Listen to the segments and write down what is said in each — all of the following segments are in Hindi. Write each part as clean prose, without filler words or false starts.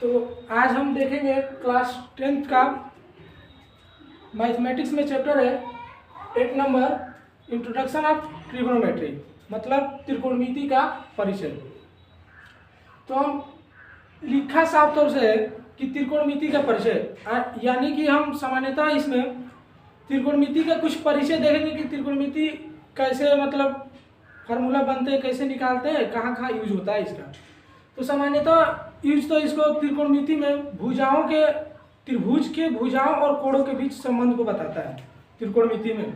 तो आज हम देखेंगे क्लास 10th का मैथमेटिक्स में चैप्टर है 8 नंबर इंट्रोडक्शन ऑफ ट्रिग्नोमेट्री, मतलब त्रिकोणमिति का परिचय। तो हम लिखा साफ तौर से है कि त्रिकोणमिति का परिचय, यानी कि हम सामान्यतः इसमें त्रिकोणमिति का कुछ परिचय देखेंगे कि त्रिकोणमिति कैसे, मतलब फार्मूला बनते हैं, कैसे निकालते हैं, कहाँ कहाँ यूज होता है इसका। तो सामान्यतः यूज तो इसको त्रिकोणमिति में भुजाओं के, त्रिभुज के भुजाओं और कोणों के बीच संबंध को बताता है। त्रिकोणमिति में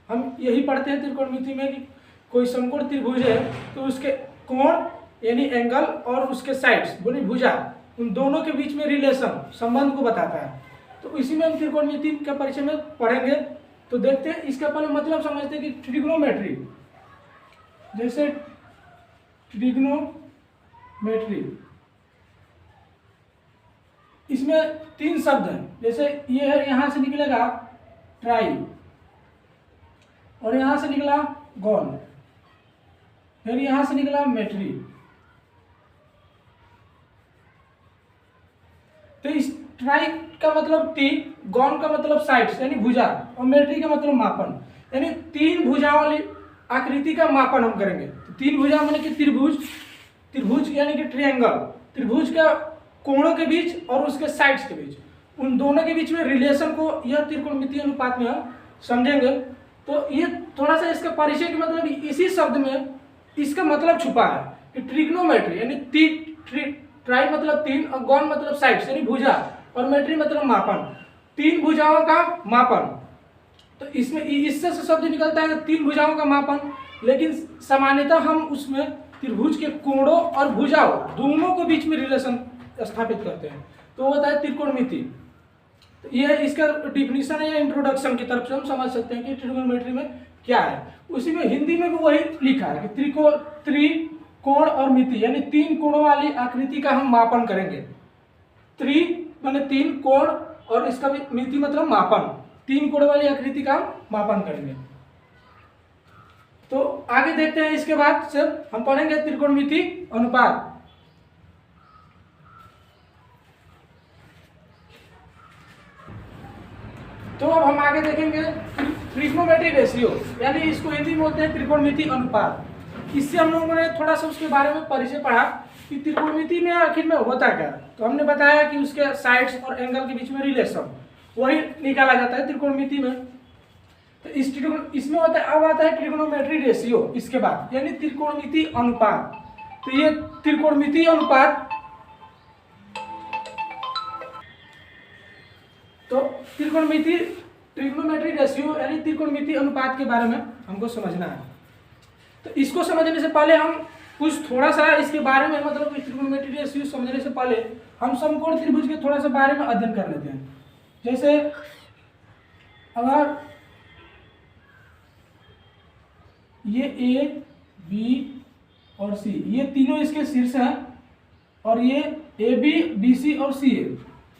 हम यही पढ़ते हैं त्रिकोणमिति में कि कोई समकोण त्रिभुज है तो उसके कोण यानी एंगल और उसके साइड्स बोली भुजा, उन दोनों के बीच में रिलेशन, संबंध को बताता है। तो इसी में हम त्रिकोणमिति के परिचय में पढ़ेंगे। तो देखते हैं इसका पहले मतलब समझते हैं कि ट्रिग्नोमेट्री, जैसे ट्रिग्नोमेट्री, इसमें तीन शब्द हैं। जैसे ये है, यहां से निकलेगा ट्राई और यहां से निकला गॉन, फिर यहां से निकला मेट्री। तो इस ट्राई का मतलब तीन, गॉन का मतलब साइड्स यानी भुजा, और मेट्री का मतलब मापन, यानी तीन भुजाओं वाली आकृति का मापन हम करेंगे। तो तीन भुजा माने कि त्रिभुज, त्रिभुज यानी कि ट्रायंगल, त्रिभुज का कोणों के बीच और उसके साइड्स के बीच, उन दोनों के बीच में रिलेशन को यह त्रिकोणमितीय अनुपात में हम समझेंगे। तो ये थोड़ा सा इसका परिचय के मतलब इसी शब्द में इसका मतलब छुपा है कि ट्रिग्नोमेट्री यानी ट्राई मतलब तीन और गॉन मतलब साइड्स यानी भुजा और मेट्री मतलब मापन, तीन भुजाओं का मापन। तो इसमें इससे शब्द निकलता है तीन भुजाओं का मापन, लेकिन सामान्यतः हम उसमें त्रिभुज के कोणों और भुजाओं दोनों के बीच में रिलेशन स्थापित करते हैं। तो वो होता है त्रिकोणमिति। तो यह इसका डिफिनीशन है या इंट्रोडक्शन की तरफ से हम समझ सकते हैं कि ट्रिग्नोमेट्री में क्या है। उसी में हिंदी में भी वही लिखा है कि त्रिकोण और मिति यानी तीन कोणों वाली आकृति का हम मापन करेंगे। त्रि माने तीन कोण और इसका भी मिति मतलब मापन, तीन कोण वाली आकृति का मापन करेंगे। तो आगे देखते हैं, इसके बाद से हम पढ़ेंगे त्रिकोणमिति अनुपात। तो अब हम आगे देखेंगे ट्रिग्नोमेट्री रेशियो, यानी इसको हिंदी में बोलते हैं त्रिकोणमिति अनुपात। इससे हम लोगों ने थोड़ा सा उसके बारे में परिचय पढ़ा कि त्रिकोणमिति में आखिर में होता क्या। तो हमने बताया कि उसके साइड्स और एंगल के बीच में रिलेशन वही निकाला जाता है त्रिकोणमिति में। तो इसमें होता है, अब आता है ट्रिग्नोमेट्री रेशियो इसके बाद, यानी त्रिकोणमिति अनुपात। तो ये त्रिकोणमिति अनुपात, तो ट्रिग्नोमेट्री रेशियो यानी त्रिकोणमिति अनुपात के बारे में हमको समझना है। तो इसको समझने से पहले हम कुछ थोड़ा सा इसके बारे में, मतलब ट्रिग्नोमेट्री रेशियो समझने से पहले हम समकोण त्रिभुज के थोड़ा सा बारे में अध्ययन कर लेते हैं। जैसे अगर ये ए, बी और सी, ये तीनों इसके शीर्ष हैं और ये ए बी, बी सी और सी है,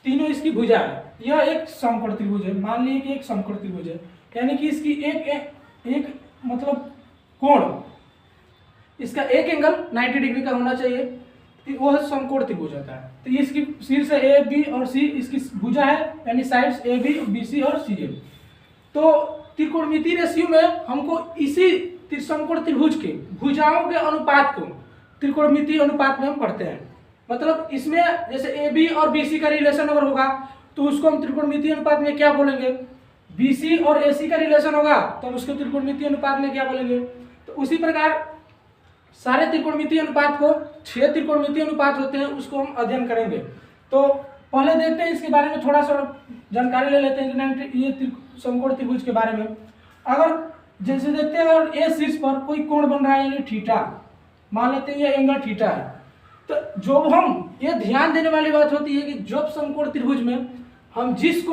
तीनों इसकी भुजा है। यह एक समकोण त्रिभुज है। मान लीजिए कि एक समकोण त्रिभुज है, यानी कि इसकी एक मतलब कोण, इसका एक एंगल 90 डिग्री का होना चाहिए, तो वह समकोण त्रिभुज होता है। तो इसकी शीर्ष ए, बी और सी इसकी भुजा है, यानी साइड्स ए, बी, बी, सी और सी है। तो त्रिकोणमिति रेशियो में हमको इसी समकोण त्रिभुज के भुजाओं के अनुपात को त्रिकोणमिति अनुपात में हम पढ़ते हैं। मतलब इसमें जैसे ए बी और बी सी का रिलेशन अगर होगा तो उसको हम त्रिकोणमिति अनुपात में क्या बोलेंगे, बी सी और ए सी का रिलेशन होगा तो उसको त्रिकोणमिति अनुपात में क्या बोलेंगे। तो उसी प्रकार सारे त्रिकोणमिति अनुपात को 6 त्रिकोणमिति अनुपात होते हैं, उसको हम अध्ययन करेंगे। तो पहले देखते हैं इसके बारे में थोड़ा सा जानकारी ले लेते हैं कि ये समकोण त्रिभुज के बारे में। अगर जैसे देखते हैं, अगर ए शीर्ष पर कोई कोण बन रहा है यानी थीटा, मान लेते हैं ये एंगल थीटा है, तो जो हम ये ध्यान देने वाली बात होती है कि जब समकोण त्रिभुज में हम जिस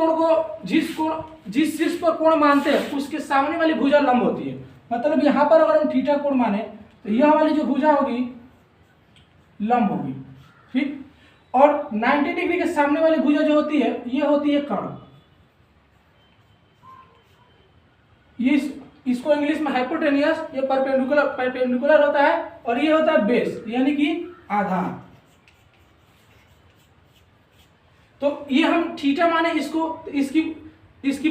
शीर्ष पर कोण मानते हैं उसके सामने वाली भुजा लंब होती है। मतलब यहाँ पर अगर हम थीटा कोण माने तो यह वाली जो भुजा होगी लंब होगी, ठीक। और 90 डिग्री के सामने वाली भुजा जो होती है ये होती है कर्ण। ये इसको इंग्लिश में हाइपोटेनियस, ये परपेंडिकुलर होता है, और ये होता है बेस यानी कि आधार। तो ये हम थीटा माने इसको, तो इसकी इसकी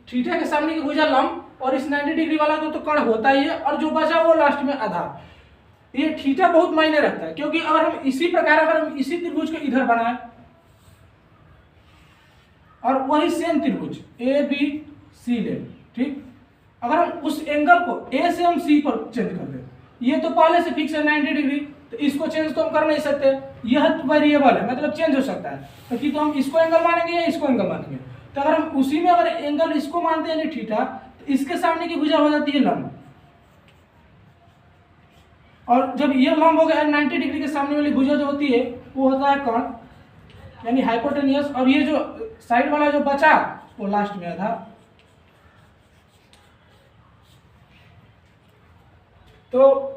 थीटा के सामने की भुजा लंब, और इस 90 डिग्री वाला तो कर्ण होता ही है, और जो बचा वो लास्ट में आधार। ये थीटा बहुत मायने रखता है, क्योंकि अगर हम इसी प्रकार अगर हम इसी त्रिभुज को इधर बनाए और वही सेम त्रिभुज ए बी सी ले, ठीक, अगर हम उस एंगल को ए से हम सी पर चेंज कर दें, ये तो पहले से फिक्स है 90 डिग्री, तो इसको चेंज तो हम कर नहीं सकते, यह वेरिएबल है, मतलब चेंज हो सकता है, तो कि तो हम इसको एंगल मानेंगे या इसको एंगल मानेंगे। तो अगर हम उसी में अगर एंगल इसको मानते हैं थीटा, तो इसके सामने की भुजा हो जाती है लंब, और जब ये लंब हो गया 90 डिग्री के सामने वाली भुजा जो होती है वो होता है कर्ण, यानी हाइपोटेनियस, और ये जो साइड वाला जो बचा वो लास्ट में आधा। तो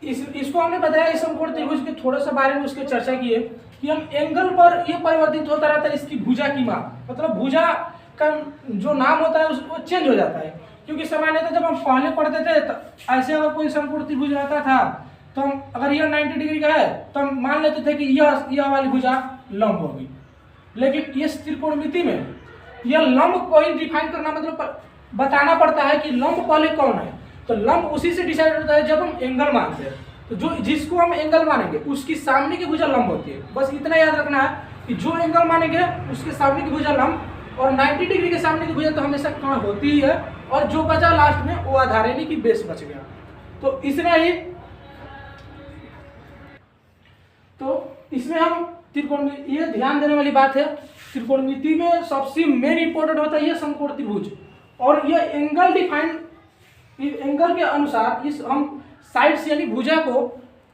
इसको हमने बताया इस समकोण त्रिभुज के थोड़ा सा बारे में उसके चर्चा की है कि हम एंगल पर ये परिवर्तित होता रहता है इसकी भुजा की मान, मतलब भुजा का जो नाम होता है उसको चेंज हो जाता है, क्योंकि सामान्यतः जब हम पहले पढ़ते थे तो ऐसे अगर कोई समकोण त्रिभुज रहता था तो हम अगर यह 90 डिग्री का है तो हम मान लेते थे कि यह वाली भुजा लंब होगी, लेकिन इस त्रिकोणमिति में यह लंब को ही डिफाइन करना, मतलब बताना पड़ता है कि लंब पहले कौन है। तो लंब उसी से डिसाइड होता है जब हम एंगल मानते हैं, तो जो जिसको हम एंगल मानेंगे उसकी सामने की भुजा लंब होती है, बस इतना याद रखना है कि जो एंगल मानेंगे उसके सामने की भुजा लंब, और 90 डिग्री के सामने की भुजा तो हमेशा कर्ण होती ही है, और जो बचा लास्ट में वो आधार यानी कि बेस बच गया। तो इतना ही, तो इसमें हम त्रिकोणमिति, ये ध्यान देने वाली बात है, त्रिकोणमिति में सबसे मेन इंपॉर्टेंट होता है ये समकोण त्रिभुज, और ये एंगल डिफाइन, एंगल के अनुसार इस हम साइड से यानी भुजा को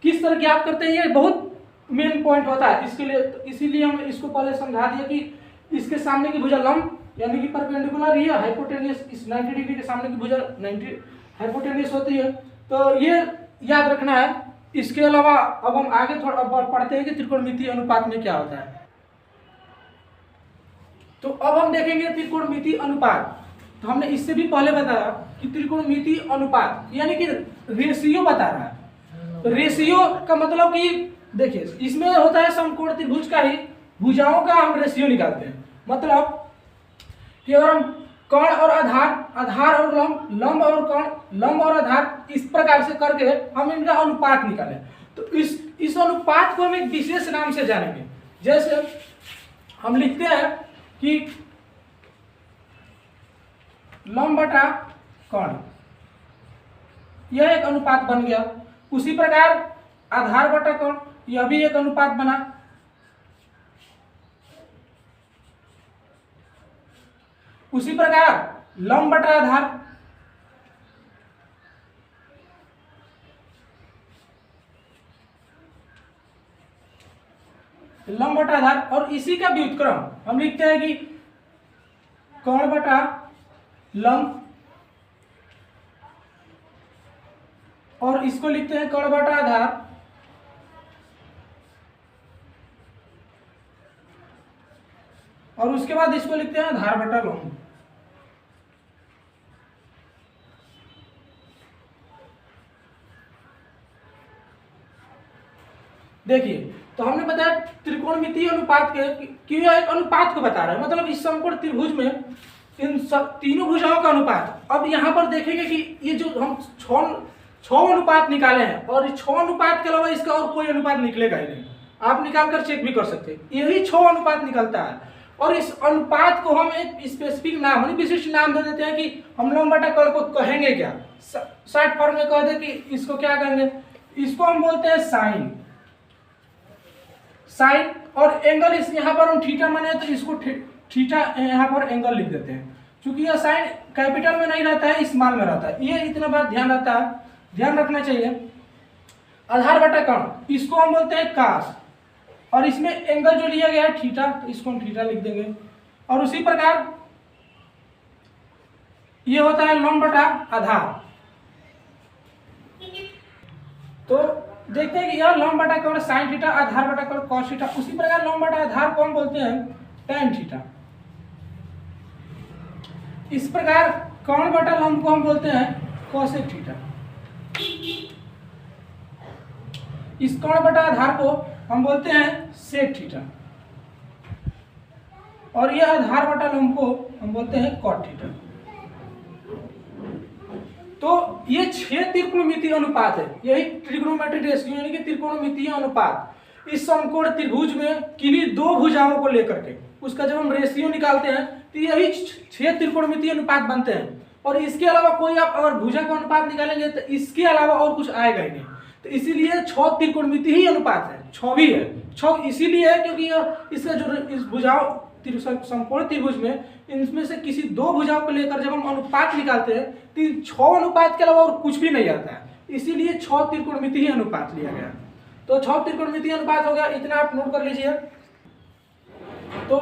किस तरह ज्ञात करते हैं ये बहुत मेन पॉइंट होता है। इसके लिए इसीलिए हम इसको पहले समझा दिया कि इसके सामने की भुजा लंब यानी कि परपेंडिकुलर, ये हाइपोटेनियस, इस 90 डिग्री के सामने की भुजा 90 हाइपोटेनियस होती है, तो ये याद रखना है। इसके अलावा अब हम आगे थोड़ा पढ़ते हैं कि त्रिकोणमिति अनुपात में क्या होता है। तो अब हम देखेंगे त्रिकोणमिति अनुपात। तो हमने इससे भी पहले बताया कि त्रिकोणमिति अनुपात यानी कि रेशियो बता रहा है। तो रेशियो का मतलब कि देखिए इसमें होता है समकोण त्रिभुज का ही भुजाओं का हम रेशियो निकालते हैं, मतलब कि अगर हम कर्ण और आधार, आधार और लंब, लंब और कर्ण, लंब और आधार, इस प्रकार से करके हम इनका अनुपात निकालें, तो इस अनुपात को हम एक विशेष नाम से जानेंगे। जैसे हम लिखते हैं कि लंब बटा कर्ण, यह एक अनुपात बन गया। उसी प्रकार आधार बटा कर्ण, यह भी एक अनुपात बना। उसी प्रकार लंब बटा आधार, लंब बटा आधार, और इसी का व्युत्क्रम हम लिखते हैं कि कर्ण बटा लंब, और इसको लिखते हैं कर्ण बटा आधार, और उसके बाद इसको लिखते हैं आधार बटा लंब। देखिए तो हमने बताया त्रिकोणमितीय अनुपात के कि यह एक अनुपात को बता रहा है, मतलब इस समकोण त्रिभुज में इन सब तीनों भुजाओं का अनुपात। अब यहाँ पर देखेंगे कि ये जो हम छह अनुपात निकाले हैं, और इस 6 अनुपात के अलावा इसका और कोई अनुपात निकलेगा ही नहीं, आप निकाल कर चेक भी कर सकते हैं, यही 6 अनुपात निकलता है। और इस अनुपात को हम एक स्पेसिफिक नाम यानी विशिष्ट नाम दे देते हैं कि हम लंब बटा कर्ण को कहेंगे क्या, शॉर्ट फॉर्म में कह दे कि इसको क्या कहेंगे, इसको हम बोलते हैं साइन। साइन और एंगल, इस यहाँ पर हम थीटा माने तो इसको थीटा यहाँ पर एंगल लिख देते हैं, क्योंकि यह साइन कैपिटल में नहीं रहता है, स्मॉल में रहता है, ये इतना बात ध्यान रहता है, ध्यान रखना चाहिए। आधार बटा कर्ण, इसको हम बोलते हैं कास, और इसमें एंगल जो लिया गया है थीटा, तो इसको हम थीटा लिख देंगे। और उसी प्रकार ये होता है लंब बटा आधार। तो देखते हैं कि यह लंब बटा कर्ण साइन थीटा, आधार बटा कर्ण कॉस थीटा। उसी प्रकार लंब बटा आधार को हम बोलते हैं tan थीटा। इस प्रकार कर्ण बटा लंब को हम बोलते हैं कोसेक थीटा। इस कोण बटा आधार को हम बोलते हैं सेक थीटा, और यह आधार बटा लंब को हम बोलते हैं कॉट थीटा। तो ये 6 त्रिकोणमितीय अनुपात है, यही ट्रिग्नोमेट्रिक रेशियो यानी कि त्रिकोणमितीय अनुपात। इस समकोण त्रिभुज में किन्हीं दो भुजाओं को लेकर के उसका जब हम रेशियो निकालते हैं तो यही 6 त्रिकोणमितीय अनुपात बनते हैं। और इसके अलावा कोई आप अगर भुजा का अनुपात निकालेंगे तो इसके अलावा और कुछ आएगा ही नहीं। तो इसीलिए 6 त्रिकोणमितीय ही अनुपात है, 6 भी है। 6 इसीलिए है क्योंकि इसका जो इस भुजाओं समकोण त्रिभुज में इनमें से किसी दो भुजाओं को लेकर जब हम अनुपात निकालते हैं तो 6 अनुपात के अलावा और कुछ भी नहीं आता है, इसीलिए 6 त्रिकोणमितीय अनुपात लिया गया। तो 6 त्रिकोणमितीय अनुपात हो गया, इतना आप नोट कर लीजिए। तो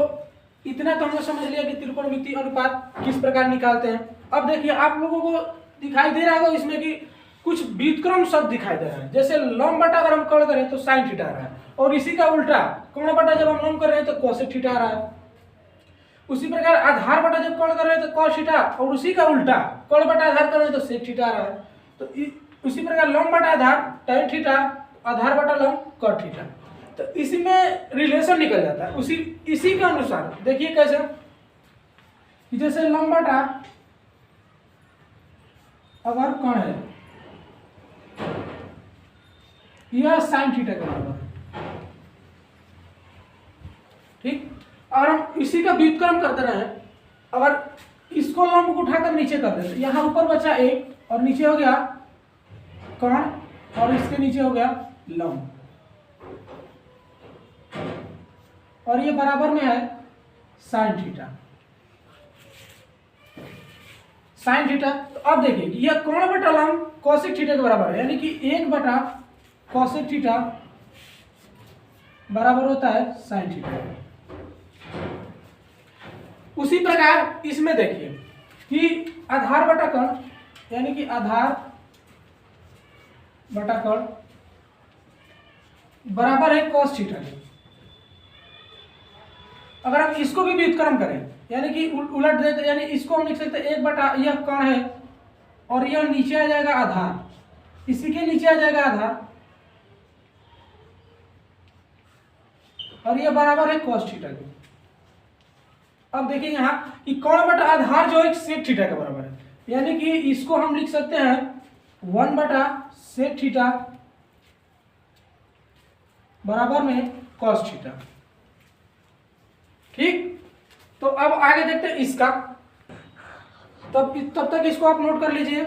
इतना तो हमने समझ लिया कि त्रिकोणमितीय अनुपात किस प्रकार निकालते हैं। अब देखिए आप लोगों को दिखाई दे रहा होगा इसमें कि कुछ व्युत्क्रम शब्द दिखाई दे रहा है, जैसे लंब बटा अगर हम कर्ण करें तो साइन थीटा आ रहा है, और इसी का उल्टा कर्ण बटा जब हम लंब कर रहे हैं तो कोसेक थीटा आ रहा है। उसी प्रकार आधार बटा जब कर्ण कर रहे हैं तो कॉस थीटा, और उसी का उल्टा कर्ण बटा आधार कर रहे हैं तो सेक थीटा आ रहा है। तो उसी प्रकार लंब बटा आधार tan थीटा, आधार बटा लंब cot थीटा। तो इसी में रिलेशन निकल जाता है। इसी के अनुसार देखिए कैसे, जैसे लंब बटा अगर कर्ण है यह साइन थीटा के बराबर है, ठीक। और हम इसी का व्युत्क्रम करते रहे, अगर इसको लंब को उठाकर नीचे कर देते, यहाँ ऊपर बचा एक और नीचे हो गया कर्ण और इसके नीचे हो गया लंब, और ये बराबर में है साइन थीटा। साइन थीटा, तो अब देखिए यह कर्ण बटा लंब कोसेक थीटा के बराबर है, यानी कि 1 बटा कोसेक थीटा बराबर होता है साइन थीटा। उसी प्रकार इसमें देखिए कि आधार बटा कर्ण यानी कि आधार बटा कर्ण बराबर है cos थीटा के। अगर हम इसको भी व्युत्क्रम करें यानी कि उलट देते, यानी इसको हम लिख सकते हैं 1 बटा, यह कर्ण है और यह नीचे आ जाएगा आधार, इसी के नीचे आ जाएगा आधार, और यह बराबर है cos थीटा के। अब देखिए यहाँ कि कर्ण बटा आधार जो है सेक थीटा के बराबर है, यानी कि इसको हम लिख सकते हैं 1 बटा सेक थीटा बराबर में cos थीटा, ठीक। तो अब आगे देखते हैं इसका, तब तक इसको आप नोट कर लीजिए।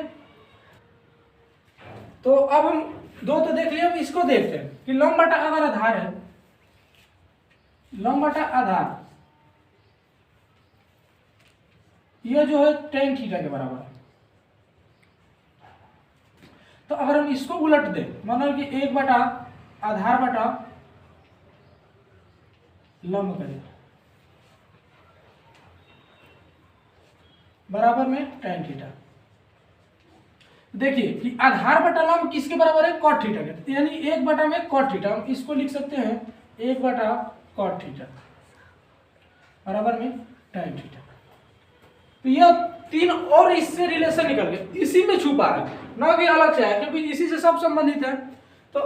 तो अब हम दो तो देख लिए, अब इसको देखते हैं कि लंब बटा अगर आधार है, लंब बटा आधार यह जो है tan थीटा के बराबर है। तो अगर हम इसको उलट दें, मानो कि 1 बटा आधार बटा लंब करें बराबर में tan थीटा। देखिए कि आधार बटा लंब किसके बराबर है, cot थीटा के, यानी 1 बटा में cot थीटा, हम इसको लिख सकते हैं 1 बटा cot थीटा बराबर में tan थीटा। तो यह 3 और इससे रिलेशन निकल गए, इसी में छुपा है, ना कि अलग से है, क्योंकि इसी से सब संबंधित है। तो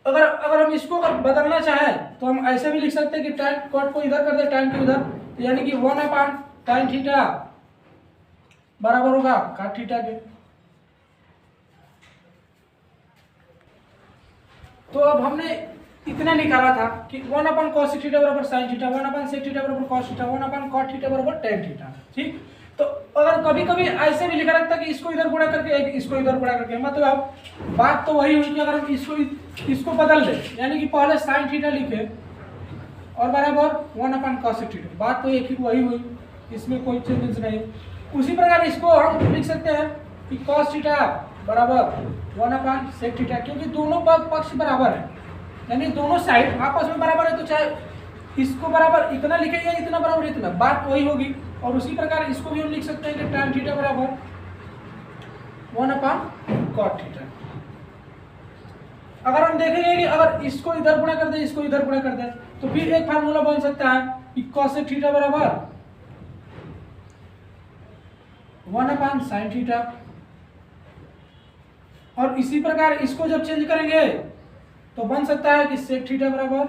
अगर हम इसको बदलना चाहें तो हम ऐसे भी लिख सकते हैं कि tan cot को इधर कर दे, tan को इधर, तो यानी कि 1 अपान tan थीटा बराबर होगा cot थीटा के। तो अब हमने इतना निकाला था कि 1 अपन cos थीटा बराबर sin थीटा, 1 अपन sec थीटा बराबर cos थीटा, 1 अपन cot थीटा बराबर tan थीटा, ठीक। तो अगर कभी कभी ऐसे भी लिखा रहता कि इसको इधर गुणा करके इसको इधर गुणा करके, मतलब बात तो वही हुई कि अगर हम इसको बदल दें, यानी कि पहले sin थीटा लिखे और बराबर 1 अपन cos थीटा, बात तो एक ही वही हुई, इसमें कोई चेंजेस नहीं। उसी प्रकार इसको हम लिख सकते हैं कि cos थीटा बराबर 1 अपन sec थीटा, क्योंकि दोनों पक्ष बराबर है, यानी दोनों साइड आपस में बराबर है, तो चाहे इसको बराबर इतना लिखे या इतना बराबर इतना, बात वही होगी। और उसी प्रकार इसको भी हम लिख सकते हैं कि tan थीटा बराबर 1 अपन cot थीटा। अगर हम देखेंगे कि अगर इसको इधर गुणा कर दें, इसको इधर गुणा कर दें, तो फिर एक फार्मूला बन सकता है कि cos थीटा बराबर 1 अपन sin थीटा, और इसी प्रकार इसको जब चेंज करेंगे तो बन सकता है कि सेक थीटा बराबर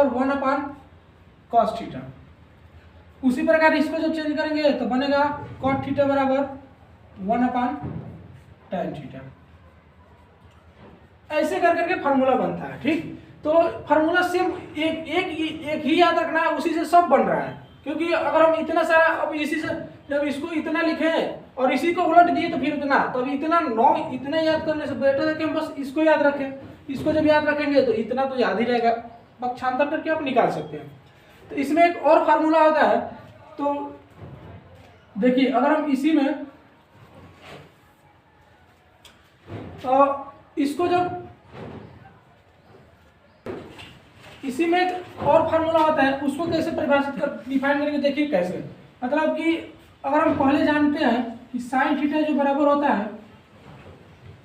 1/cos थीटा। उसी प्रकार इसको जब चेंज करेंगे तो बनेगा cot थीटा बराबर 1/tan थीटा। ऐसे कर करके फार्मूला बनता है। ठीक, तो फार्मूला सेम एक ही याद रखना है, उसी से सब बन रहा है। क्योंकि अगर हम इतना सारा अब इसी से जब इसको इतना लिखे और इसी को उलट दिए तो फिर इतना, तो अब इतना याद करने से बेटर है कि हम बस इसको याद रखें। इसको जब याद रखेंगे तो इतना तो याद ही रहेगा, पक्षांतर करके आप निकाल सकते हैं। तो इसमें एक और फार्मूला होता है। तो देखिए, अगर हम इसी में इसको जब इसी में एक और फार्मूला होता है, उसको कैसे परिभाषित कर डिफाइन करेंगे। देखिए कैसे, मतलब कि अगर हम पहले जानते हैं कि साइन थीटा जो बराबर होता है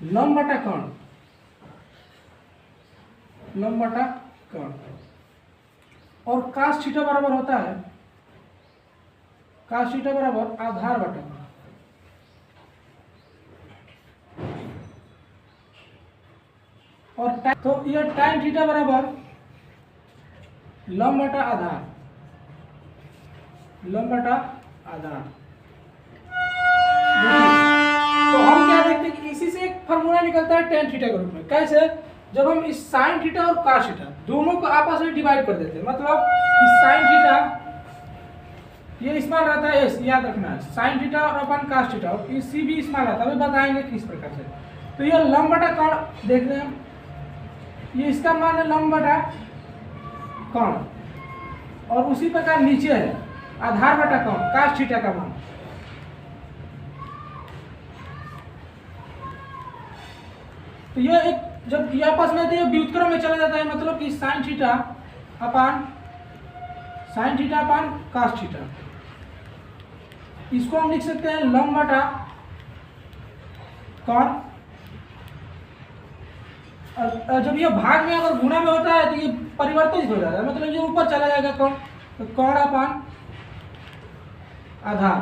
लंब बटा कर्ण, और कास थीटा बराबर होता है कास थीटा बराबर आधार बटा कर्ण। और तो यह tan थीटा बराबर लंब बटा आधार। तो हम क्या देखते हैं कि इसी से एक फार्मूला निकलता है tan थीटा के रूप में। कैसे, जब हम इस sin थीटा और cos थीटा दोनों को आपस में डिवाइड कर देते हैं, मतलब इस sin थीटा ये स्मॉल रहता है, याद रखना है, sin थीटा और अपन cos थीटा, और सी भी स्मॉल रहता है, अभी बताएंगे किस प्रकार से। तो यह लंब बटा कर्ण देख रहे हैं, ये इसका मान है लंब बटा कर्ण, और उसी प्रकार नीचे है आधार बटा कर्ण cos थीटा का मान। तो यह एक जब ये आपस में तो ये व्युत्क्रम में चला जाता है, मतलब कि sin theta upon cos theta, इसको हम लिख सकते हैं लंब बटा कर्ण। और जब ये भाग में अगर गुणा में होता है तो ये परिवर्तित हो जाता है, मतलब ये ऊपर चला जाएगा कर्ण, तो कर्ण अपान आधार।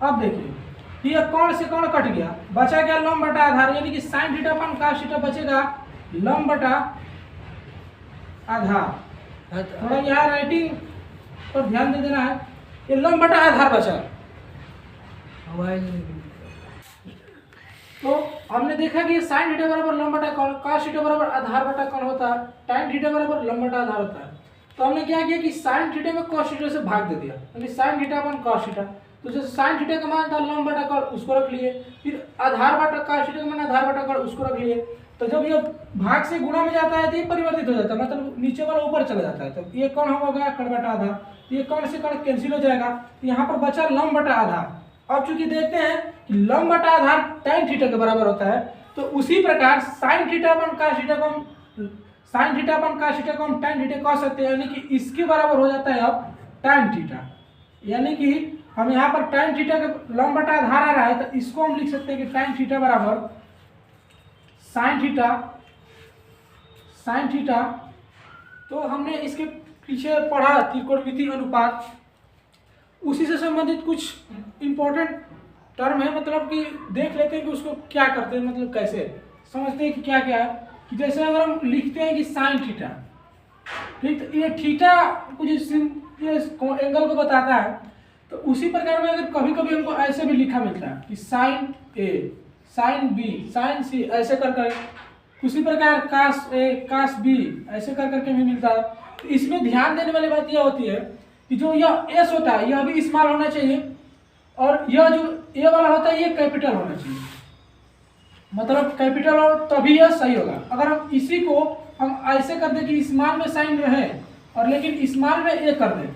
अब देखिए, ये कर्ण से कर्ण कट गया, बचा गया लंब बटा आधार, यानी कि sin theta upon cos theta बचेगा लंब बटा आधार। थोड़ा यहाँ राइटिंग पर ध्यान दे देना है, ये लंब बटा आधार बचा। तो हमने देखा कि sin थीटा बराबर लंब बटा कर्ण, cos थीटा बराबर आधार बटा कर्ण होता है, tan थीटा बराबर लंब बटा आधार होता है। तो हमने क्या किया कि sin थीटा में cos थीटा से भाग दे दिया, यानी sin थीटा अपन cos थीटा। तो जैसे sin थीटा का मान था लंब बटा कर्ण, उसको रख लिए, फिर आधार बटा cos थीटा का मान आधार बटा कर्ण, उसको रख लिए। तो जब ये भाग से गुणा में जाता है तो ये परिवर्तित हो जाता है, मतलब नीचे वाला ऊपर चला जाता है। तो ये कर्ण हो गया कर्ण बटा आधार, ये कर्ण से कर्ण कैंसिल हो जाएगा, तो यहाँ पर बचा लंब बटा आधार। अब चूंकि देखते हैं कि लंब बटा आधार tan थीटा के बराबर होता है, तो उसी प्रकार sin थीटा अपन cos थीटा को हम tan थीटा कह सकते हैं, यानी कि इसके बराबर हो जाता है अब tan थीटा। यानी कि हम यहाँ पर tan थीटा का लंब बटा आधार आ रहा है, तो इसको हम लिख सकते हैं कि tan थीटा बराबर sin थीटा। तो हमने इसके पीछे पढ़ा त्रिकोणमिति अनुपात, उसी से संबंधित कुछ इंपॉर्टेंट टर्म है, मतलब कि देख लेते हैं कि उसको क्या करते हैं, मतलब कैसे समझते हैं कि क्या क्या है। कि जैसे अगर हम लिखते हैं कि sin थीटा, ठीक, तो ये थीटा कुछ एंगल को बताता है। तो उसी प्रकार में अगर कभी कभी हमको ऐसे भी लिखा मिलता है कि sin A, sin B, sin C, ऐसे कर कर, उसी प्रकार cos A, cos B, ऐसे कर करके भी मिलता है। तो इसमें ध्यान देने वाली बात यह होती है कि जो यह S होता है यह भी स्मॉल होना चाहिए, और यह जो A वाला होता है ये कैपिटल होना चाहिए, मतलब कैपिटल हो तभी यह सही होगा। अगर हम इसी को हम ऐसे कर दें कि स्मॉल में साइन रहे और लेकिन स्मॉल में A कर दें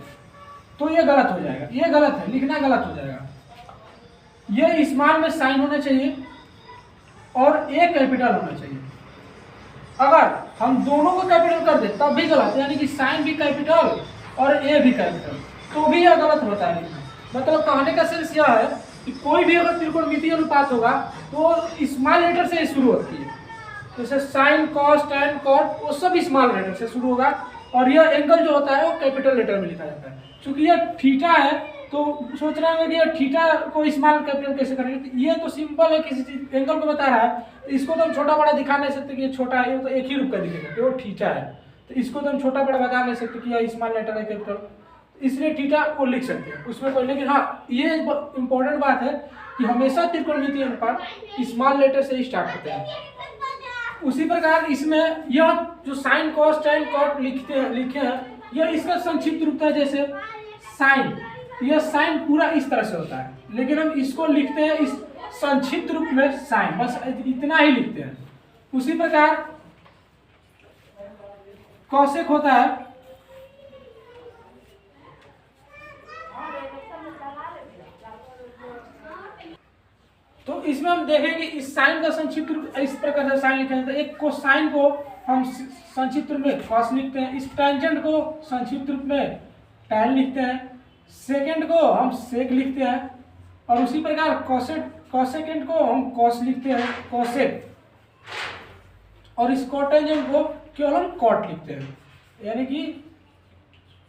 तो ये गलत हो जाएगा, ये गलत है, लिखना गलत हो जाएगा। ये स्मॉल में साइन होना चाहिए और A कैपिटल होना चाहिए। अगर हम दोनों को कैपिटल कर दें तब भी गलत, यानी कि साइन भी कैपिटल और A भी कैपिटल, तो भी यह गलत होता है लिखना। मतलब कहने का सेंस यह है कि कोई भी अगर त्रिकोणमितीय अनुपात होगा तो स्मॉल लेटर से शुरू होती है, जैसे साइन, कॉस, टैन, कॉट, वो सब स्मॉल लेटर से शुरू होगा, और यह एंगल जो होता है वो कैपिटल लेटर में लिखा जाता है। चूंकि यह थीटा है तो सोच रहे होंगे कि ये थीटा को स्मॉल कैपिटल कैसे करेंगे, तो ये तो सिंपल है, किसी चीज एंगल को बता रहा है, तो इसको तो हम छोटा बड़ा दिखा नहीं सकते कि ये छोटा है, ये तो एक ही रूप का दिखेगा कि वो थीटा है, तो इसको तो हम छोटा बड़ा बता नहीं सकते कि यह स्मॉल लेटर है कैपिटल, इसलिए थीटा को लिख सकते हैं उसमें कोई। लेकिन हाँ, ये इंपॉर्टेंट बात है कि हमेशा त्रिकोणमितीय अनुपात स्मॉल लेटर से ही स्टार्ट होते हैं। उसी प्रकार इसमें यह जो साइन कॉस टैन कॉट लिखे हैं, यह इसका संक्षिप्त रूप है। जैसे साइन, यह साइन पूरा इस तरह से होता है, लेकिन हम इसको लिखते हैं इस संक्षिप्त रूप में साइन, बस इतना ही लिखते हैं। उसी प्रकार कौशिक होता है, तो इसमें हम देखेंगे इस साइन का संक्षिप्त रूप इस प्रकार से साइन लिखा जाता है। एक कोसाइन को हम संक्षिप्त रूप में कॉस लिखते हैं, इस टेंजेंट को संक्षिप्त रूप में टैन लिखते हैं, सेकेंड को हम सेक लिखते हैं, और उसी प्रकार कॉसेकेंड को हम कॉस लिखते हैं कॉसेक, और इस कोटेंजेंट को केवल हम कॉट लिखते हैं, यानी कि।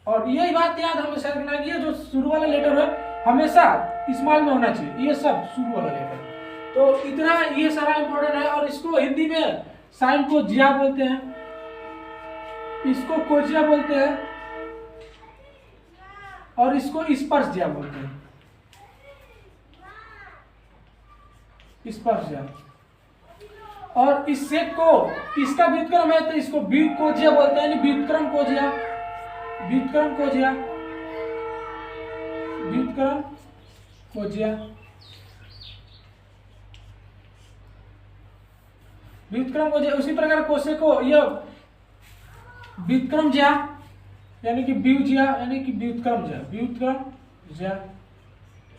और यही बात याद हमेशा रखना है कि ये जो शुरू वाला लेटर है हमेशा स्मॉल में होना चाहिए, ये सब शुरू वाला लेटर। तो इतना ये सारा इंपॉर्टेंट है। और इसको हिंदी में साइन को जिया बोलते हैं, इसको कोजिया बोलते हैं, और इसको स्पर्श जिया बोलते हैं, स्पर्श जिया। और इस सेक को, इसका व्युत्क्रम है तो इसको कोजिया बोलते हैं, यानी व्युत्क्रम कोजिया, व्युत्क्रम कोजिया, व्युत्क्रम कोजिया, व्युत्क्रम कोजिया। उसी प्रकार कोसे को यह व्युत्क्रम ज्या, यानी कि व्युज्या, यानी कि व्युत्क्रम ज्या, व्युत्क्रम ज्या।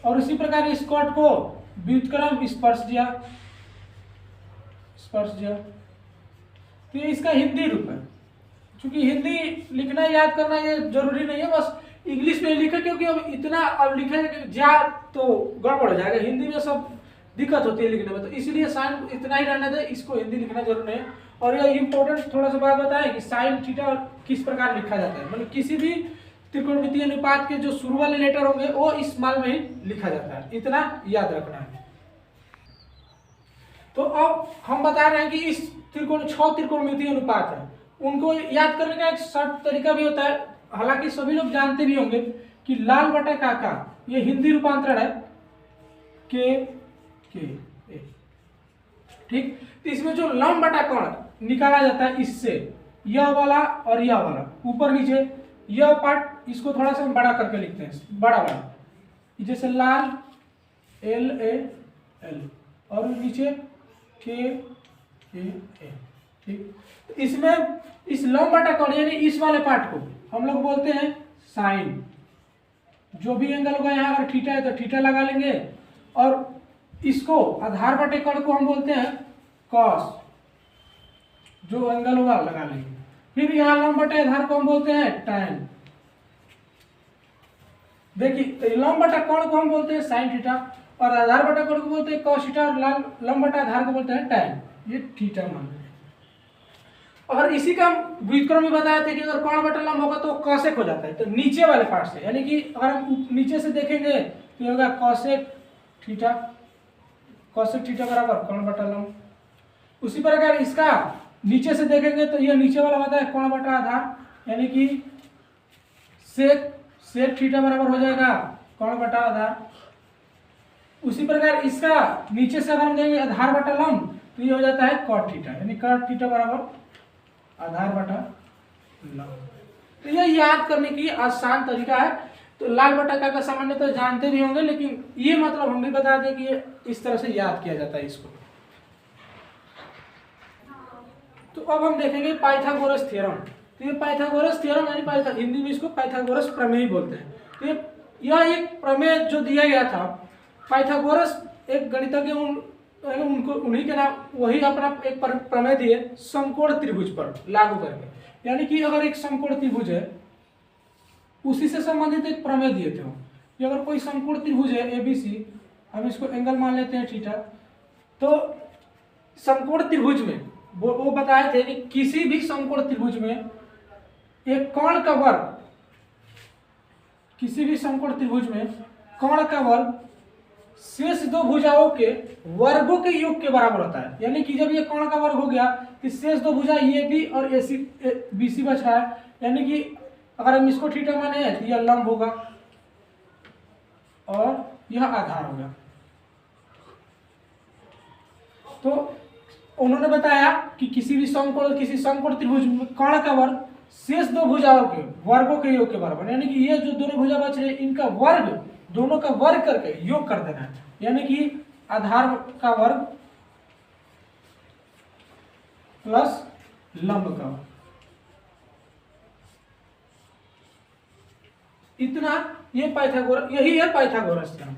और उसी प्रकार इस कॉट को व्युत्क्रम स्पर्श ज्या, स्पर्श ज्या। तो ये इसका हिंदी रूप है। क्योंकि हिंदी लिखना याद करना ये जरूरी नहीं है, बस इंग्लिश में लिखे, क्योंकि अब इतना अब लिखे जा तो गड़बड़ हो जाएगा, हिंदी में सब दिक्कत होती है लिखने में, तो इसलिए साइन इतना ही रहने दे, इसको हिंदी लिखना जरूरी है। और यह इंपॉर्टेंट थोड़ा सा बात बताएं कि साइन थीटा किस प्रकार लिखा जाता है, मतलब किसी भी त्रिकोणमितीय अनुपात के जो शुरू वाले लेटर होंगे वो स्मॉल में ही लिखा जाता है, इतना याद रखना है। तो अब हम बता रहे हैं कि इस छह त्रिकोणमितीय अनुपात है, उनको याद करने का एक शॉर्ट तरीका भी होता है, हालांकि सभी लोग जानते भी होंगे कि लाल बटा काका, ये हिंदी रूपांतरण है के ए, ठीक। तो इसमें जो लंब बटा कोण निकाला जाता है, इससे यह वाला और यह वाला ऊपर नीचे, यह पार्ट इसको थोड़ा सा बड़ा करके लिखते हैं, बड़ा बड़ा, जैसे लाल एल ए एल, और नीचे के ए, ठीक। इसमें इस लंब बटा कोण यानी इस वाले पार्ट को हम लोग बोलते हैं साइन। जो भी एंगल होगा यहाँ अगर थीटा है तो थीटा लगा लेंगे, और इसको आधार बटे कोण को हम बोलते हैं कॉस, जो एंगल होगा लगा लेंगे। फिर यहाँ लंब बटे आधार को हम बोलते हैं टैन। देखिए लंब बटा कोण को हम बोलते हैं साइन थीटा, और आधार बटा कोण को बोलते हैं कॉस थीटा, और लंब बटा आधार को बोलते हैं टैन, ये थीटा मान लें। और इसी का व्युत्क्रम में बताया था कि अगर कोण बटा लंब होगा तो कॉसेक हो जाता है, तो नीचे वाले पार्ट से, यानी कि अगर हम नीचे से देखेंगे तो होगा कॉसेक थीटा, कॉसेक थीटा बराबर कोण बटा लंब। उसी प्रकार इसका नीचे से देखेंगे तो यह नीचे वाला होता है कोण बटा आधार, यानी कि सेक थीटा बराबर हो जाएगा कोण बटा आधार। उसी प्रकार इसका नीचे से अगर हम देंगे आधार बटा लंब तो ये हो जाता है कॉट थीटा, यानी कॉट थीटा बराबर आधार बटा लंब। तो यह याद करने की आसान तरीका है। तो लाल बटा का सामान्य तो जानते भी होंगे, लेकिन ये मतलब हम भी बता दें कि ये इस तरह से याद किया जाता है इसको। तो अब हम देखेंगे पाइथागोरस थ्योरम। तो ये पाइथागोरस थ्योरम यानी हिंदी में इसको पाइथागोरस प्रमेय बोलते हैं। तो यह एक प्रमेय जो दिया गया था, पाइथागोरस एक गणितज्ञ उनको उन्हीं के नाम वही अपना एक प्रमेय दिए समकोण त्रिभुज पर लागू करके। यानी कि अगर एक समकोण त्रिभुज है उसी से संबंधित एक प्रमेय दिए थे कि अगर कोई समकोण त्रिभुज है ABC, हम इसको एंगल मान लेते हैं थीटा, तो समकोण त्रिभुज में वो बताए थे कि किसी भी समकोण त्रिभुज में एक कोण का वर्ग किसी भी समकोण त्रिभुज में कर्ण का वर्ग शेष दो भुजाओं के वर्गों के योग के बराबर होता है। यानी कि जब ये कर्ण का वर्ग हो गया कि शेष दो भुजा ये बी और ए सी बी सी बच रहा है, यानी कि अगर हम इसको थीटा माने तो यह लंब होगा और यह आधार होगा। तो उन्होंने बताया कि किसी समकोण त्रिभुज में कर्ण का वर्ग शेष दो भुजाओं के वर्गों के योग के बराबर, यानी कि ये जो दोनों भुजा बच रहे हैं इनका वर्ग, दोनों का वर्ग करके योग कर देना है। यानी कि आधार का वर्ग प्लस लंब का वर्ग, इतना ये पाइथागोरस, यही है पाइथागोरस थ्योरम।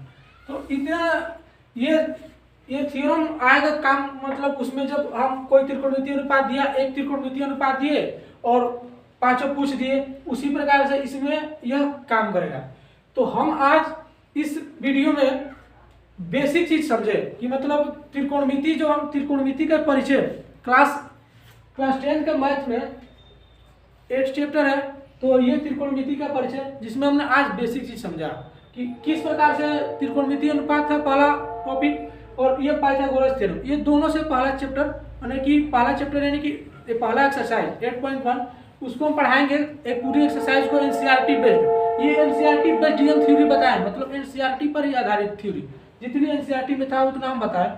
तो इतना ये थ्योरम आएगा काम, मतलब उसमें जब हम कोई त्रिकोणमितीय अनुपात दिया, एक त्रिकोणमितीय अनुपात दिए और पांचों पूछ दिए, उसी प्रकार से इसमें यह काम करेगा। तो हम आज इस वीडियो में बेसिक चीज समझे कि मतलब त्रिकोणमिति, जो हम त्रिकोणमिति का परिचय क्लास 10 के मैथ में 8 चैप्टर है, तो ये त्रिकोणमिति का परिचय जिसमें हमने आज बेसिक चीज समझा कि किस प्रकार से त्रिकोणमितीय अनुपात था पहला टॉपिक, और ये पाइथागोरस थ्योरम, ये दोनों से पहला चैप्टर यानी कि पहला एक्सरसाइज 8.1 उसको हम पढ़ाएंगे। एक पूरी एक्सरसाइज को एनसीईआरटी बेस्ड, ये एनसीईआरटी बेस्ड ही हम थ्योरी बताएं, मतलब एनसीईआरटी पर ही आधारित थ्योरी, जितनी एनसीईआरटी में था उतना हम बताएं।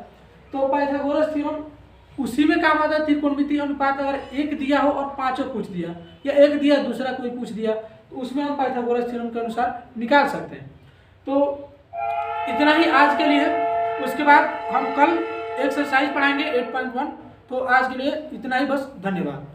तो पाइथागोरस थ्योरम उसी में काम आता है। त्रिकोणमितीय अनुपात अगर एक दिया हो और पांचों पूछ दिया, या एक दिया दूसरा कोई पूछ दिया, तो उसमें हम पाइथागोरस थ्योरम के अनुसार निकाल सकते हैं। तो इतना ही आज के लिए, उसके बाद हम कल एक्सरसाइज पढ़ाएंगे 8.1। तो आज के लिए इतना ही, बस, धन्यवाद।